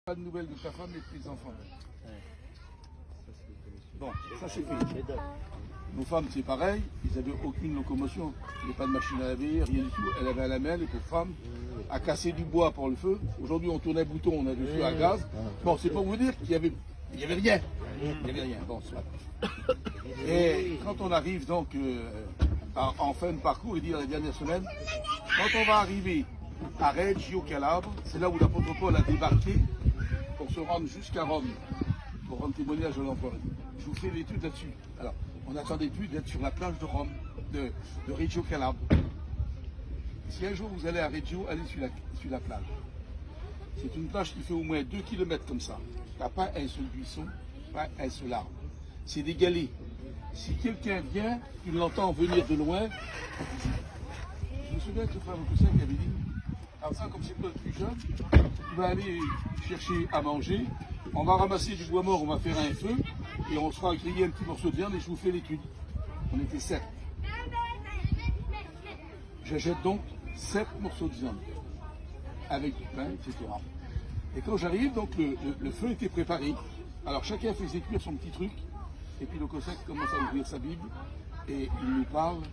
Pas de nouvelles de ta femme et de tes enfants. Bon, ça c'est fait. Nos femmes c'est pareil, ils n'avaient aucune locomotion. Il n'y avait pas de machine à laver, rien du tout. Elle avait à la main, les pauvres femmes, à casser du bois pour le feu. Aujourd'hui on tourne un bouton, on a le feu à gaz. Bon, c'est pour vous dire qu'il y avait rien. Il n'y avait rien. Bon, c'est pas. Et quand on arrive donc en fin de parcours, il dit la dernière semaine, quand on va arriver à Reggio Calabre, c'est là où l'apôtre Paul a débarqué pour se rendre jusqu'à Rome, pour rendre témoignage à l'empereur. Je vous fais l'étude là-dessus. Alors, on n'attendait plus d'être sur la plage de Rome, de Reggio Calabre. Si un jour vous allez à Reggio, allez sur la plage. C'est une plage qui fait au moins 2 km comme ça. Il n'y a pas un seul buisson, pas un seul arbre. C'est des galets. Si quelqu'un vient, tu l'entends venir de loin. Je me souviens que ce frère Coussin qui avait dit, alors ça, comme c'est toi le plus jeune, tu vas aller chercher à manger, on va ramasser du bois mort, on va faire un feu, et on se fera griller un petit morceau de viande et je vous fais l'étude. On était 7. J'achète donc 7 morceaux de viande, avec du pain, etc. Et quand j'arrive, donc le feu était préparé. Alors chacun faisait cuire son petit truc, et puis le Cossack commence à ouvrir sa Bible, et il nous parle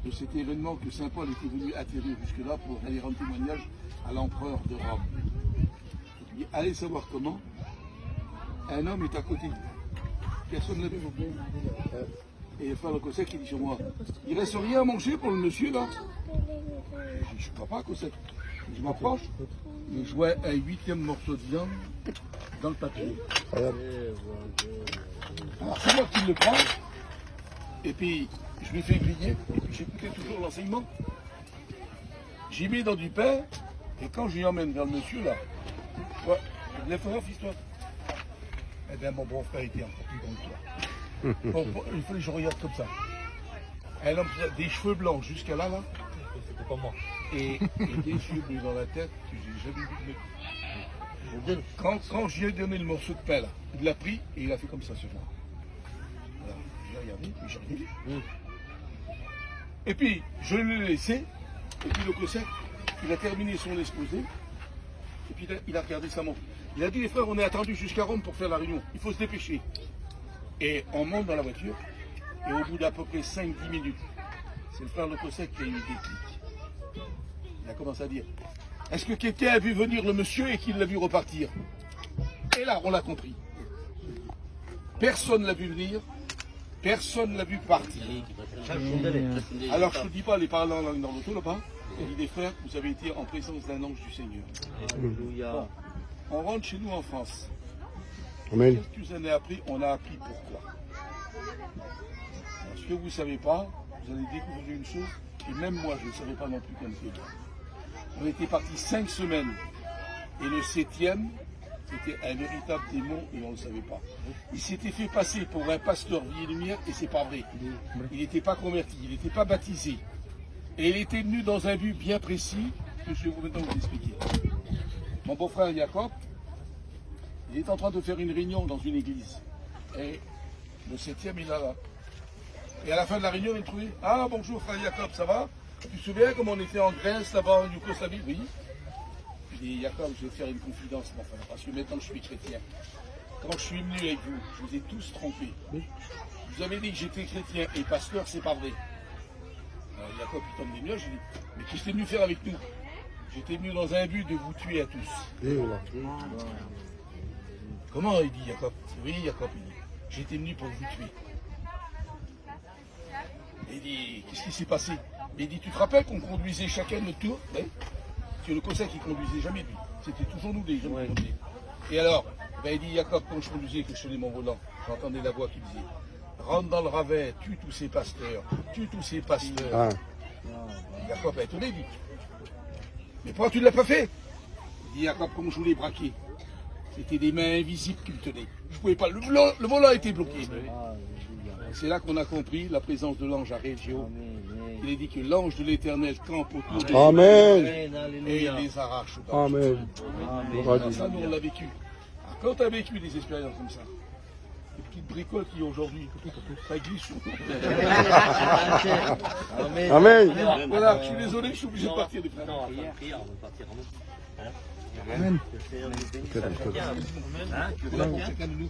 de cet événement que Saint Paul était venu atterrir jusque-là pour aller rendre témoignage à l'empereur de Rome. Et puis, allez savoir comment, un homme est à côté. Personne ne l'a vu. Et le frère le Cossack, il dit sur moi, il reste rien à manger pour le monsieur là? Je ne crois pas, Cossack. Je m'approche, et je vois un 8e morceau de viande dans le papier. Alors c'est moi qui le prends, et puis je lui fais griller, et puis j'écoutais toujours l'enseignement. J'y mets dans du pain, et quand je lui emmène vers le monsieur là, ouais, lève-toi, fils-toi. Eh bien mon bon frère était encore plus grand que toi. Bon, il fallait que je regarde comme ça. Un homme des cheveux blancs jusqu'à là, C'était pas moi. et des yeux bleus dans la tête que j'ai jamais vu de ma vie. Quand je lui ai donné le morceau de pain là, il l'a pris et il a fait comme ça sur moi. Voilà, j'ai regardé, puis j'ai regardé. Et puis je l'ai laissé, et puis le Cossack, il a terminé son exposé, et puis il a regardé sa montre. Il a dit les frères, on est attendus jusqu'à Rome pour faire la réunion, il faut se dépêcher. Et on monte dans la voiture, et au bout d'à peu près 5-10 minutes, c'est le frère le Cossack qui a eu le déclic. Il a commencé à dire, est-ce que quelqu'un a vu venir le monsieur et qu'il l'a vu repartir? Et là, on l'a compris. Personne ne l'a vu venir, personne ne l'a vu partir. Alors je ne te dis pas les paroles en langue dans l'auto là-bas. Il dit des frères, vous avez été en présence d'un ange du Seigneur. Bon, on rentre chez nous en France. Amen. Quelques années après, on a appris pourquoi. Alors, ce que vous ne savez pas, vous allez découvrir une chose, et même moi je ne savais pas non plus comme c'est. On était partis 5 semaines, et le 7e, c'était un véritable démon et on ne le savait pas. Il s'était fait passer pour un pasteur vie et lumière et c'est pas vrai. Il n'était pas converti, il n'était pas baptisé. Et il était venu dans un but bien précis que je vais maintenant vous expliquer. Mon beau-frère Jacob, il est en train de faire une réunion dans une église. Et le 7e, il est là. Et à la fin de la réunion, il trouvait, ah bonjour frère Jacob, ça va? Tu te souviens comme on était en Grèce, là-bas, en Yougoslavie? Oui. Je dis, Jacob, je vais faire une confidence, mon frère, parce que maintenant je suis chrétien. Quand je suis venu avec vous, je vous ai tous trompés. Je vous avais dit que j'étais chrétien et pasteur, c'est pas vrai. Alors Jacob, il tombe des nuages, je dis, mais qu'est-ce que tu es venu faire avec nous? J'étais venu dans un but de vous tuer à tous. Comment il dit, Jacob? Oui, Jacob, il dit, j'étais venu pour vous tuer. Il dit, qu'est-ce qui s'est passé? Il dit, tu te rappelles qu'on conduisait chacun notre tour? Oui. Parce que le Cossack, il ne conduisait jamais lui. C'était toujours nous les gens qui conduisaient. Et alors, ben, il dit, Jacob, quand je conduisais, que je tenais mon volant, j'entendais la voix qui disait, rentre dans le ravin, tue tous ces pasteurs, tue tous ces pasteurs. Ah. Jacob a étonné, il dit, mais pourquoi tu ne l'as pas fait? Il dit, Jacob, comme je voulais braquer, c'était des mains invisibles qui me tenaient. Je ne pouvais pas, le volant était bloqué. C'est là qu'on a compris la présence de l'ange à Reggio. Il est dit que l'ange de l'Éternel campe autour des Amen. et il les arrache. Amen. Alors ça, nous, on l'a vécu. Alors, quand tu as vécu des expériences comme ça, des petites bricoles qui aujourd'hui, ça glisse sur Amen. Voilà, je suis désolé, je suis obligé de partir, les frères. Non, on va partir en Amen. Que chacun de nous